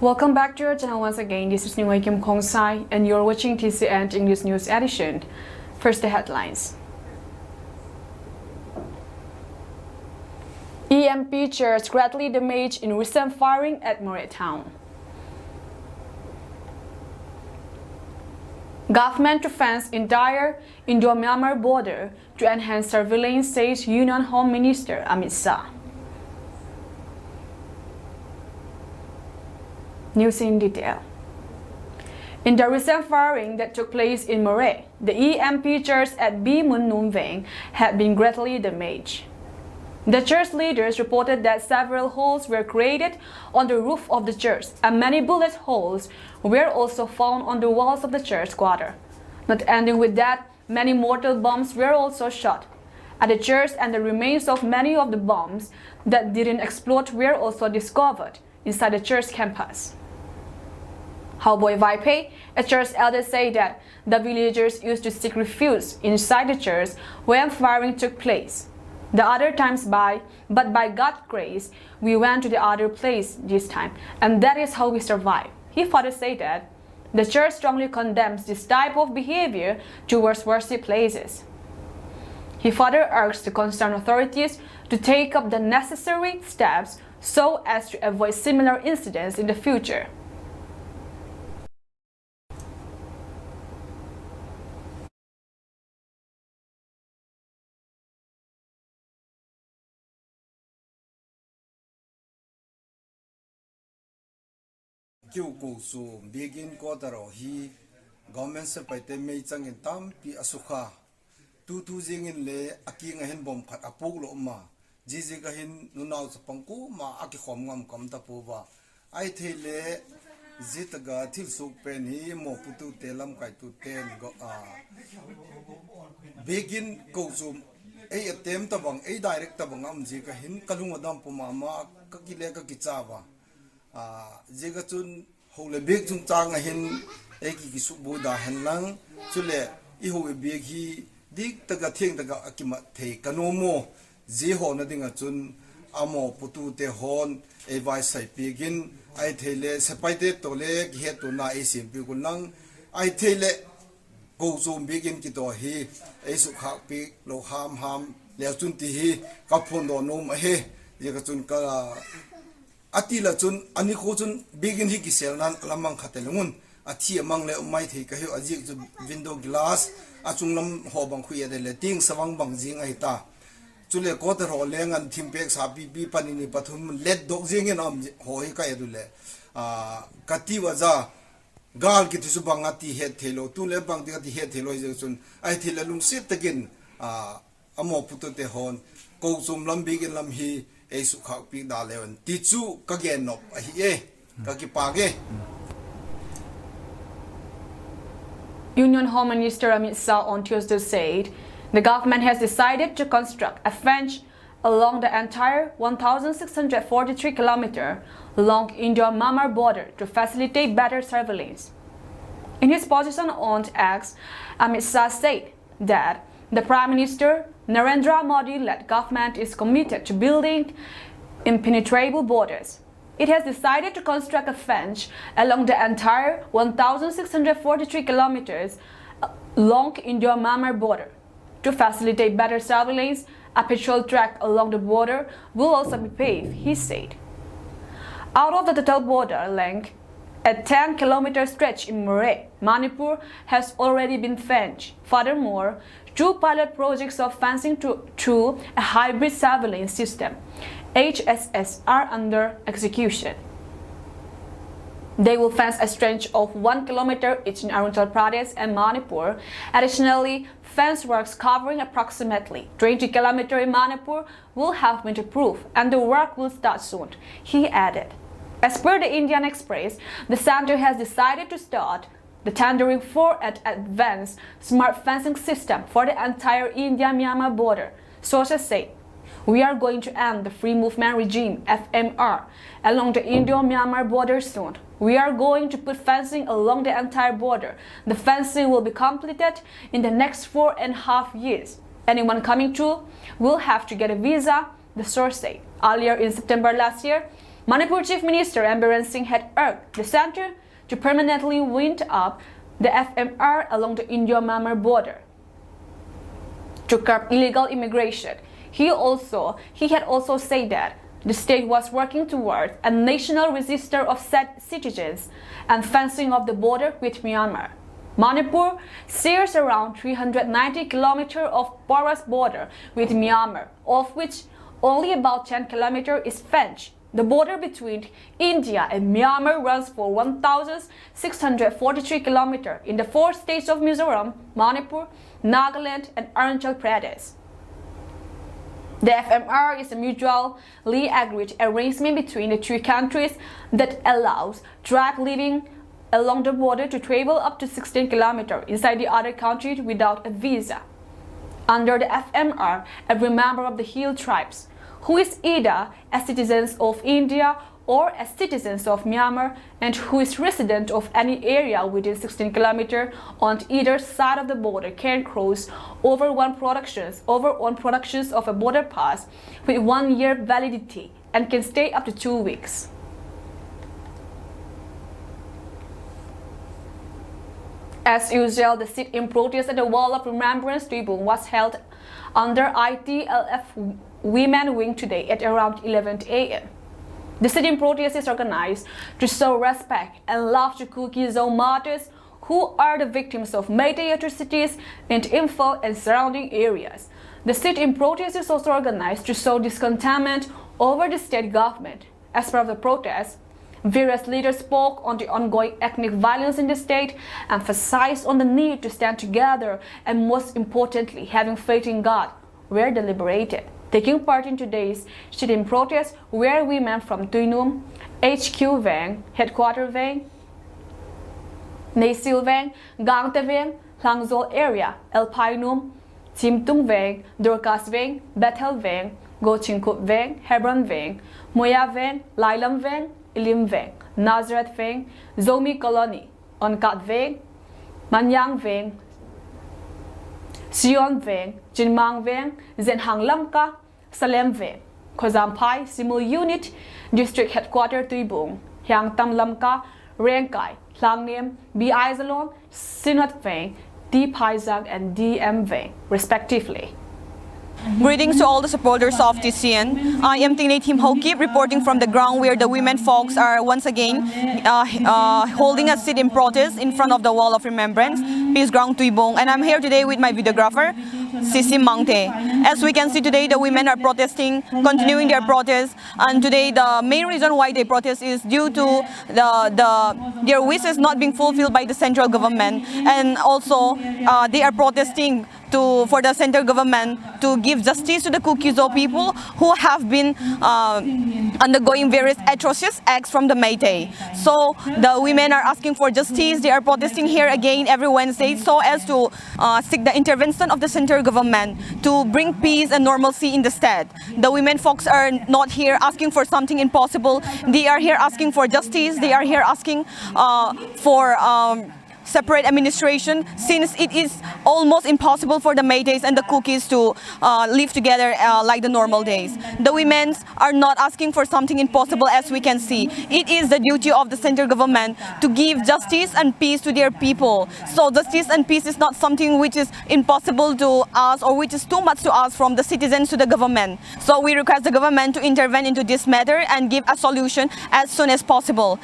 Welcome back to our channel once again. This is Ningway Kim Kong Sai and you're watching TCN English News Edition. First, the headlines. EMP church greatly damaged in recent firing at Murray Town. Government to fence entire Indo-Myanmar border to enhance surveillance, says Union Home Minister Amit Shah. News in detail. In the recent firing that took place in Murray, the EMP church at B Mun Num Veng had been greatly damaged. The church leaders reported that several holes were created on the roof of the church and many bullet holes were also found on the walls of the church quarter. Not ending with that, many mortar bombs were also shot at the church, and the remains of many of the bombs that didn't explode were also discovered inside the church campus. Howboy Vaipe, a church elder, said that the villagers used to seek refuge inside the church when firing took place. The other times but by God's grace, we went to the other place this time, and that is how we survived. He further said that the church strongly condemns this type of behavior towards worship places. He further urged the concerned authorities to take up the necessary steps so as to avoid similar incidents in the future. Kyu ko su begin ko daro hi government se paite mei changin tam pi asukha tu jingin le aki nga hen bom khat apuk lo ma ji ga hin nunaw sapangku ma aki khom ngam kam ta pu ba ai thele zit ga thil suk pen hi mo putu telam kai tu ten go a begin ko su ei attempt ta bang ei direct ta bang am ji ga hin kalung adam pu ma ka ki le ka ki cha ba jega chun hole bek chung chang hin eki ki su bu da hen lang chule I ho bek hi dik taga theng taga akima the kanomo je ho na dinga chun amo putu te hon e vai sai pigin ai thele sepaite tole he to na e sim pi kunang ai thele go zum begin ki to hi e su kha pi lo ham le chun ti hi ka phon do no ma he jega chun ka atila chun ani ko chun begin hi kisel nan lamang khatelungun athi amang le mai thei ka hi aji chu window glass achung lam ho bang khu yade le ting sawang bang jing ai ta chule ko ter ho leng an thim pek sa bi panini pathum let dog jing en am ho hi ka yadule kati waza gal ki thu bang ati he thelo tu le bang ti he thelo je chun ai thila lung sit tagin amo putu te hon ko chum lam begin lam hi ei su khak pi da leon ti chu ka gen nop a hi e ka ki pa ge. Union Home Minister Amit Shah on Tuesday said the government has decided to construct a fence along the entire 1,643 km long Indo-Myanmar border to facilitate better surveillance. In his position on X, Amit Shah said that the Prime Minister Narendra Modi-led government is committed to building impenetrable borders. It has decided to construct a fence along the entire 1,643 kilometers long Indo-Myanmar border. To facilitate better surveillance, a patrol track along the border will also be paved, he said. Out of the total border length, a 10-kilometer stretch in Murray, Manipur has already been fenced. Furthermore, 2 pilot projects of fencing through a hybrid surveillance system, HSS, are under execution. They will fence a stretch of 1 kilometer each in Arunachal Pradesh and Manipur. Additionally, fence works covering approximately 20 kilometers in Manipur will have been approved, and the work will start soon, he added. As per the Indian Express, the center has decided to start the tendering for an advanced smart fencing system for the entire India-Myanmar border. Sources say, we are going to end the free movement regime, FMR, along the Indo-Myanmar border soon. We are going to put fencing along the entire border. The fencing will be completed in the next 4.5 years. Anyone coming through will have to get a visa, the source said. Earlier in September last year, Manipur Chief Minister Biren Singh had urged the center to permanently wind up the FMR along the India-Myanmar border to curb illegal immigration. He had also said that the state was working towards a national register of said citizens and fencing of the border with Myanmar. Manipur shares around 390 kilometers of porous border with Myanmar, of which only about 10 kilometers is fenced. The border between India and Myanmar runs for 1,643 kilometers in the 4 states of Mizoram, Manipur, Nagaland, and Arunachal Pradesh. The FMR is a mutually agreed arrangement between the 2 countries that allows tribes living along the border to travel up to 16 kilometers inside the other country without a visa. Under the FMR, every member of the Hill tribes, who is either a citizen of India or a citizen of Myanmar and who is resident of any area within 16 kilometers on either side of the border, can cross over on productions of a border pass with 1 year validity and can stay up to 2 weeks. As usual, the sit-in protest at the Wall of Remembrance Tuibung was held under ITLF Women Wing today at around 11 a.m. The sit-in protest is organized to show respect and love to Kuki Zone martyrs who are the victims of Meitei atrocities in Imphal and surrounding areas. The sit-in protest is also organized to show discontentment over the state government. As part of the protest, various leaders spoke on the ongoing ethnic violence in the state, emphasized on the need to stand together, and most importantly, having faith in God, were deliberated. Taking part in today's sit-in protest were women from Tuinum, HQ Vang, Headquarter Vang, Naisil Vang, Gangte Vang, Langzol area, El Painum, Chimtung Vang, Dorcas Vang, Bethel Vang, Gochinkut Vang, Hebron Vang, Moya Vang, Lailam Vang, Ilim Vang, Nazareth Vang, Zomi Colony, Onkat Vang, Manyang Vang, Sion Vang, Jinmang Vang, Zenhang Lamka, Salem Vang, Kozampai, Simul Unit, District Headquarter Tuibung, Hyang Tam Lamka, Rengkai, Langnim, B.I. Zalon, Sinat Vang, D. Paizang, and D.M. Vang, respectively. Greetings to all the supporters of TCN. I am Tinay Tim Hokip reporting from the ground where the women folks are once again holding a sit-in protest in front of the Wall of Remembrance, Peace Ground Tuibong, and I'm here today with my videographer, Sisi Mangte. As we can see today, the women are protesting, continuing their protest, and today the main reason why they protest is due to their wishes not being fulfilled by the central government, and also they are protesting for the central government to give justice to the Kukizo people who have been undergoing various atrocious acts from the Meitei. So the women are asking for justice. They are protesting here again every Wednesday so as to seek the intervention of the central government to bring peace and normalcy in the state. The women folks are not here asking for something impossible. They are here asking for justice. They are here asking for separate administration, since it is almost impossible for the Meiteis and the Kukis to live together like the normal days. The women are not asking for something impossible, as we can see. It is the duty of the central government to give justice and peace to their people. So justice and peace is not something which is impossible to ask or which is too much to ask from the citizens to the government. So we request the government to intervene into this matter and give a solution as soon as possible.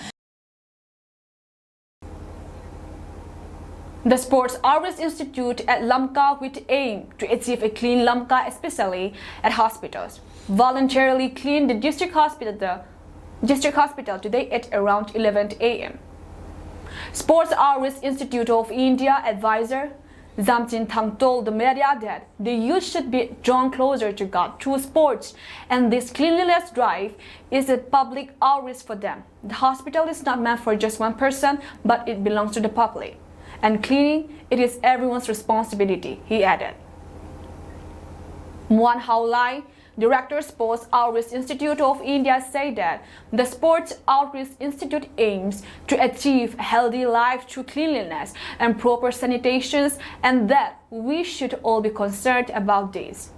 The Sports Aris Institute at Lamka with aim to achieve a clean Lamka, especially at hospitals, voluntarily cleaned the district hospital today at around 11 a.m. Sports Aris Institute of India advisor Zamchin Thang told the media that the youth should be drawn closer to God through sports, and this cleanliness drive is a public outreach for them. The hospital is not meant for just one person, but it belongs to the public. And cleaning, it is everyone's responsibility, he added. Muan Haulai, Director Sports Outreach Institute of India, said that the Sports Outreach Institute aims to achieve a healthy life through cleanliness and proper sanitation, and that we should all be concerned about this.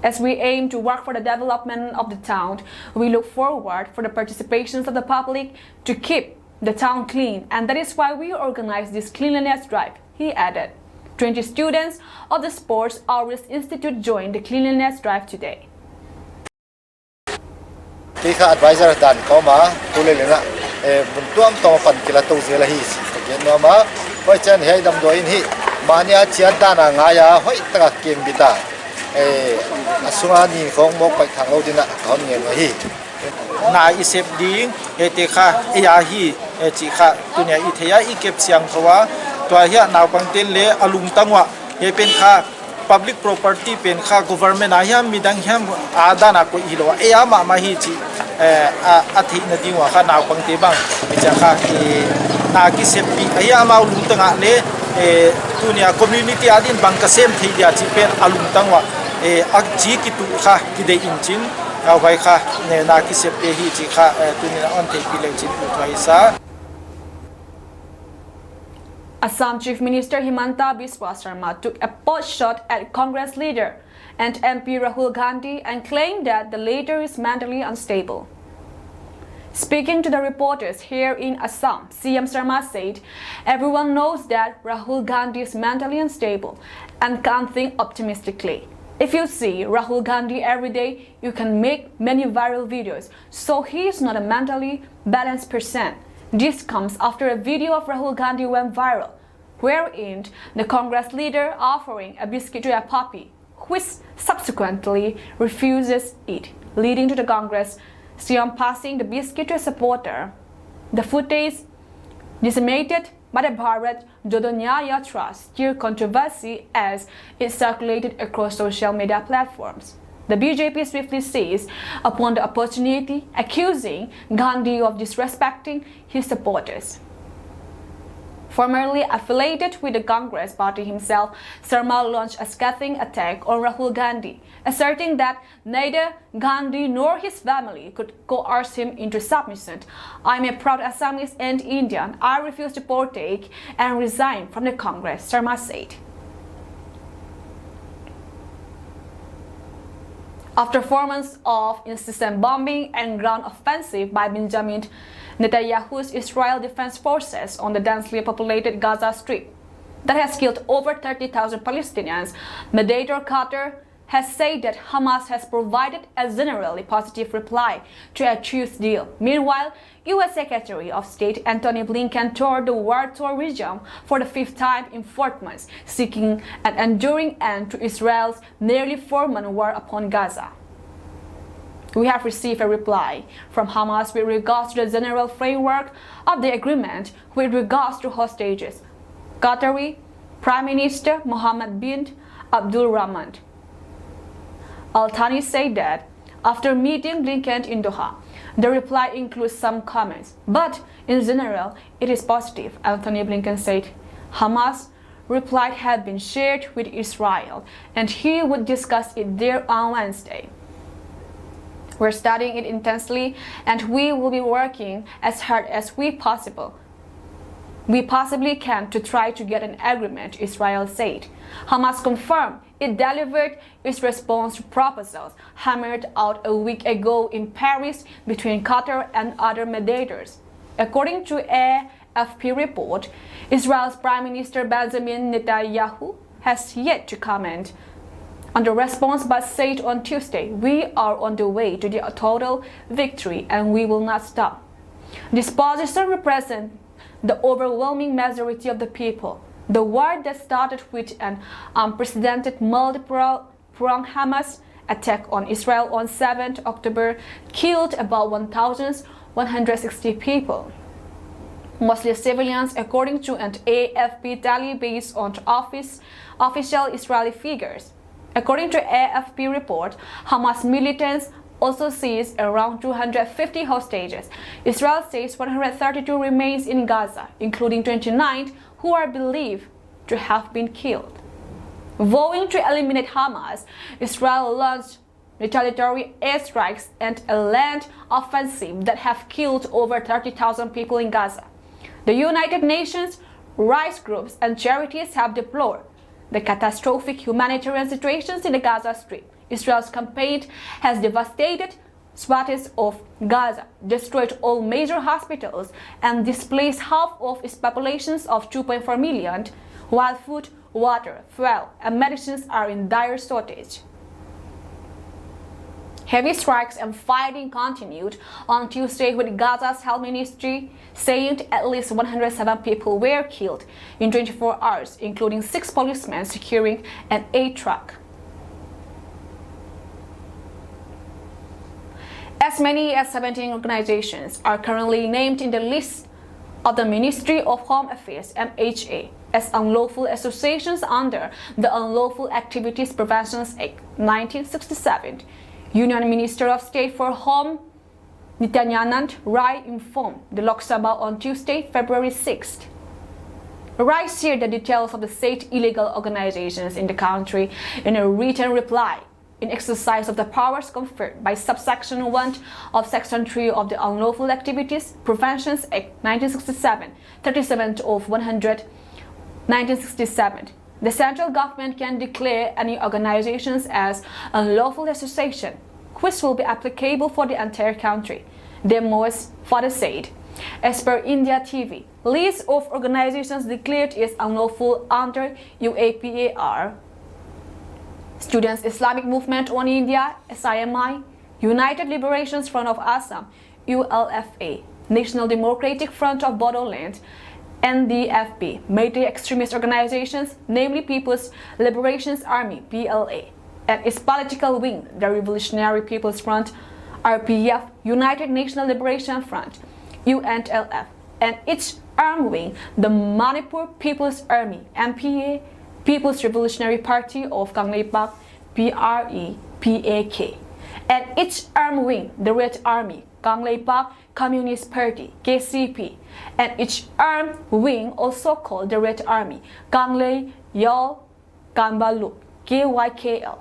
As we aim to work for the development of the town, we look forward for the participations of the public to keep the town clean, and that is why we organize this cleanliness drive, he added. 20 students of the Sports Aris Institute joined the cleanliness drive today. Tika advisor dan koma tulilena buntuam to pan kila to zela hi gen ma hoi chen hei dam do in hi mania chian ta na ngaya hoi ta kem bita asunga ni khong mok pai thang lo dina kon ngen hi na isep ding te kha ya hi chi kha tunya i theya I kep siang thowa to hi naw pang ten le alung tangwa he pen kha public property pen kha government ayam midang hiam adana ko ilo ama ma hi chi athi na diwa kha naw pang te bang bicha kha na ki sepi ayama lung tanga le tunia community adin bang ka sem thei dia chi pen alung tangwa ak chi ki tu kha ki de inchin vai kha ne na ki sepi hi chi kha tunia on thei pi le chi tu thai sa. Assam Chief Minister Himanta Biswa Sharma took a pot shot at Congress leader and MP Rahul Gandhi and claimed that the latter is mentally unstable. Speaking to the reporters here in Assam, CM Sharma said, "Everyone knows that Rahul Gandhi is mentally unstable and can't think optimistically. If you see Rahul Gandhi every day, you can make many viral videos, so he is not a mentally balanced person." This comes after a video of Rahul Gandhi went viral, wherein the Congress leader offering a biscuit to a puppy, which subsequently refuses it, leading to the Congress CM passing the biscuit to a supporter. The footage disseminated by the Bharat Jodo Nyaya Yatra stirred controversy as it circulated across social media platforms. The BJP swiftly seized upon the opportunity, accusing Gandhi of disrespecting his supporters. Formerly affiliated with the Congress party himself, Sharma launched a scathing attack on Rahul Gandhi, asserting that neither Gandhi nor his family could coerce him into submission. "I am a proud Assamese and Indian. I refuse to partake and resign from the Congress," Sharma said. After 4 months of incessant bombing and ground offensive by Benjamin Netanyahu's Israel Defense Forces on the densely populated Gaza Strip that has killed over 30,000 Palestinians, mediator Qatar has said that Hamas has provided a generally positive reply to a truce deal. Meanwhile, U.S. Secretary of State Antony Blinken toured the war-torn region for the 5th time in 4 months, seeking an enduring end to Israel's nearly 4-month war upon Gaza. "We have received a reply from Hamas with regards to the general framework of the agreement with regards to hostages," Qatari Prime Minister Mohammed bin Abdul Rahman Al Thani said that after meeting Blinken in Doha. The reply includes some comments, but in general, it is positive, Anthony Blinken said. Hamas reply had been shared with Israel, and he would discuss it there on Wednesday. "We're studying it intensely, and we will be working as hard as we possibly can to try to get an agreement," Israel said. Hamas confirmed it delivered its response to proposals hammered out a week ago in Paris between Qatar and other mediators. According to a AFP report, Israel's Prime Minister Benjamin Netanyahu has yet to comment on the response but said on Tuesday, "We are on the way to the total victory and we will not stop." This position represents the overwhelming majority of the people. The war that started with an unprecedented multiple-pronged Hamas attack on Israel on 7th October killed about 1,160 people, mostly civilians, according to an AFP tally based on official Israeli figures. According to AFP report, Hamas militants also seized around 250 hostages. Israel says 132 remains in Gaza, including 29 who are believed to have been killed. Vowing to eliminate Hamas, Israel launched retaliatory airstrikes and a land offensive that have killed over 30,000 people in Gaza. The United Nations, rights groups and charities have deplored the catastrophic humanitarian situations in the Gaza Strip, Israel's campaign has devastated swaths of Gaza, destroyed all major hospitals, and displaced half of its populations of 2.4 million, while food, water, fuel, and medicines are in dire shortage. Heavy strikes and fighting continued on Tuesday, with Gaza's health ministry saying at least 107 people were killed in 24 hours, including 6 policemen securing an aid truck. As many as 17 organizations are currently named in the list of the Ministry of Home Affairs (MHA) as unlawful associations under the Unlawful Activities Prevention Act 1967. Union Minister of State for Home Nityanand Rai informed the Lok Sabha on Tuesday, February 6th. Rai shared the details of the state illegal organizations in the country in a written reply in exercise of the powers conferred by subsection 1 of section 3 of the Unlawful Activities Prevention Act 1967, 37 of 100, 1967. The central government can declare any organizations as unlawful association, which will be applicable for the entire country, Demos further said. As per India TV, list of organizations declared is unlawful under UAPA are Students Islamic Movement on India, SIMI, United Liberation Front of Assam, ULFA, National Democratic Front of Bodoland, NDFB, major extremist organizations, namely People's Liberation Army, PLA, and its political wing, the Revolutionary People's Front, RPF, United National Liberation Front, UNLF, and its arm wing, the Manipur People's Army, MPA, People's Revolutionary Party of Kangleipak, PREPAK, and its arm wing, the Red Army, Kangleipak Communist Party, KCP, and its arm wing, also called the Red Army, Kanglei Yal Kanbalu, KYKL.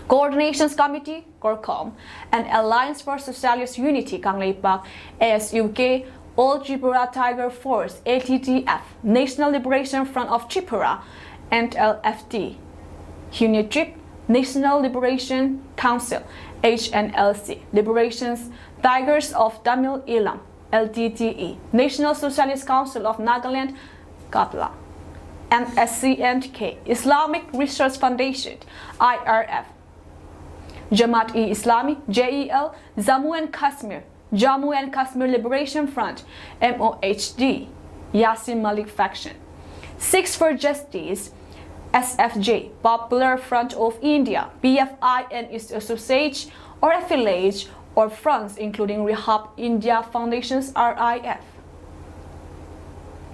Coordinations Committee, CORCOM, and Alliance for Socialist Unity, Kangleipak, ASUK, All Tripura Tiger Force, ATTF, National Liberation Front of Tripura, NLFT, UNITRIP, National Liberation Council, HNLC, Liberations Tigers of Tamil Eelam, LTTE, National Socialist Council of Nagaland, KAPLA, and SCNK, Islamic Research Foundation, IRF, Jamaat-e-Islami, JEL, Jammu and Kashmir Liberation Front, MOHD, Yasin Malik Faction, Six for Justice, SFJ, Popular Front of India, PFI and its associates or affiliates or fronts including Rehab India Foundations, RIF,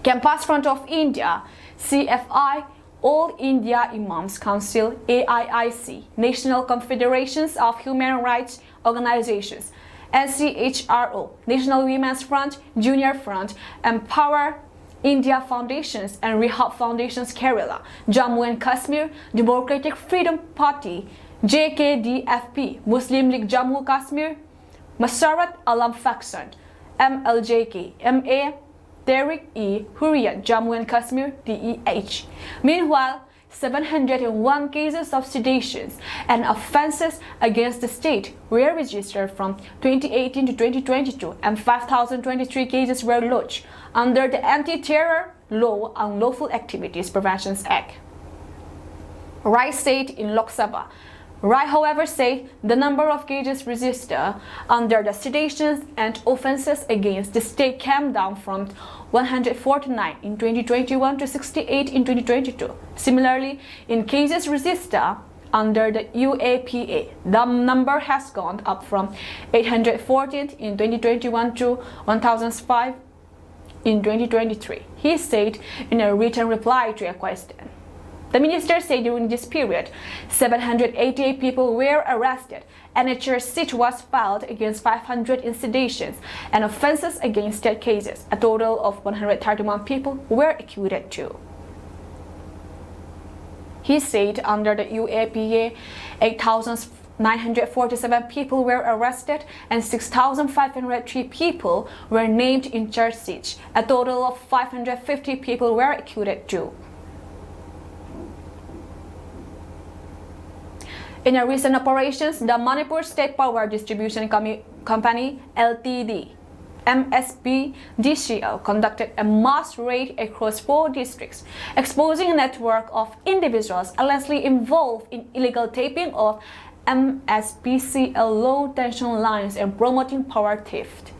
Campus Front of India, CFI, All India Imams Council, AIIC, National Confederations of Human Rights Organizations, NCHRO, National Women's Front, Junior Front, Empower India Foundations and Rehab Foundations Kerala, Jammu and Kashmir Democratic Freedom Party, JKDFP, Muslim League Jammu Kashmir, Masarat Alam Faction, MLJK, MA, Tehreek-e Hurriyat Jammu and Kashmir, DEH. Meanwhile, 701 cases of seditions and offenses against the state were registered from 2018 to 2022, and 5,023 cases were lodged under the Anti-Terror Law Unlawful Activities Prevention Act. Rai said in Lok Sabha. Rai, however, said the number of cases registered under the seditions and offenses against the state came down from 149 in 2021 to 68 in 2022. Similarly, in cases registered under the UAPA, the number has gone up from 814 in 2021 to 1,005 in 2023, he said in a written reply to a question. The minister said during this period, 788 people were arrested and a charge sheet was filed against 500 in seditions and offenses against state cases. A total of 131 people were acquitted too. He said under the UAPA, 8,947 people were arrested and 6,503 people were named in charge sheets. A total of 550 people were acquitted too. In a recent operations, the Manipur State Power Distribution Company Ltd, MSP DCL, conducted a mass raid across 4 districts, exposing a network of individuals allegedly involved in illegal taping of MSPCL low-tension lines and promoting power theft.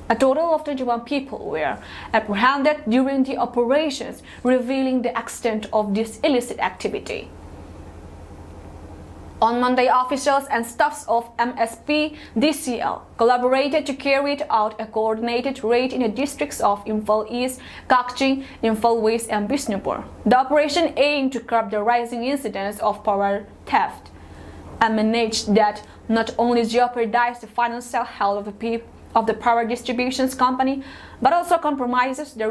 A total of 21 people were apprehended during the operations, revealing the extent of this illicit activity. On Monday, officials and staffs of MSP DCL collaborated to carry out a coordinated raid in the districts of Imphal East, Kakching, Imphal West, and Bishnupur. The operation aimed to curb the rising incidence of power theft and manage that not only jeopardize the financial health of the power distribution company, but also compromises the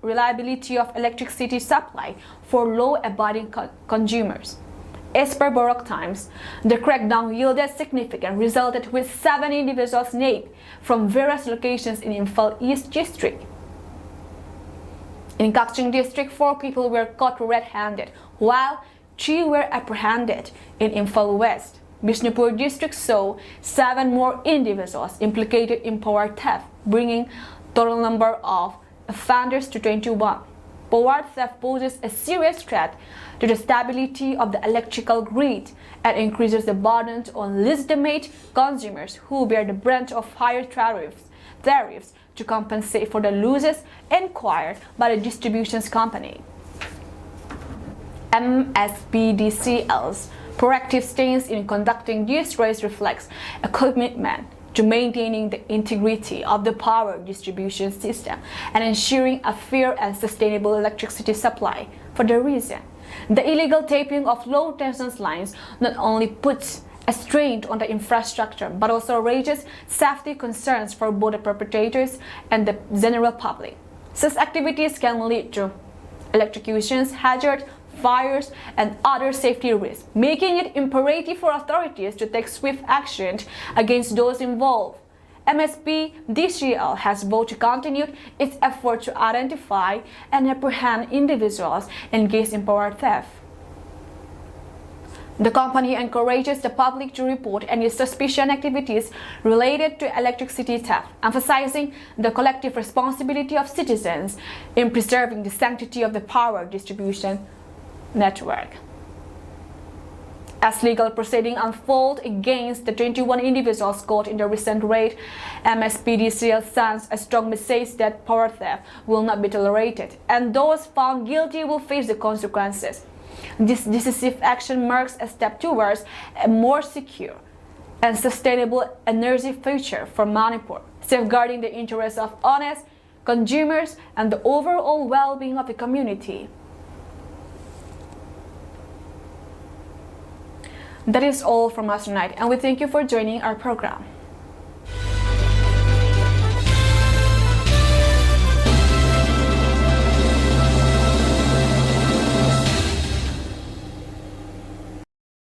reliability of electricity supply for law-abiding consumers. As per Borough Times, the crackdown yielded significant results with 7 individuals named from various locations in Imphal East District. In Kakching District, 4 people were caught red-handed, while 3 were apprehended. In Imphal West, Bishnupur District saw 7 more individuals implicated in power theft, bringing total number of offenders to 21. Power theft poses a serious threat to the stability of the electrical grid and increases the burden on legitimate consumers who bear the brunt of higher tariffs to compensate for the losses incurred by the distribution company. MSPDCL's proactive stance in conducting this race reflects a commitment to maintaining the integrity of the power distribution system and ensuring a fair and sustainable electricity supply. For the reason, the illegal taping of low-tension lines not only puts a strain on the infrastructure but also raises safety concerns for both the perpetrators and the general public. Such activities can lead to electrocutions, hazards, fires, and other safety risks, making it imperative for authorities to take swift action against those involved. MSP DCL has vowed to continue its effort to identify and apprehend individuals engaged in power theft. The company encourages the public to report any suspicious activities related to electricity theft, emphasizing the collective responsibility of citizens in preserving the sanctity of the power distribution network. As legal proceedings unfold against the 21 individuals caught in the recent raid, MSPDCL sends a strong message that power theft will not be tolerated, and those found guilty will face the consequences. This decisive action marks a step towards a more secure and sustainable energy future for Manipur, safeguarding the interests of honest consumers and the overall well-being of the community. That is all from us tonight, and we thank you for joining our program.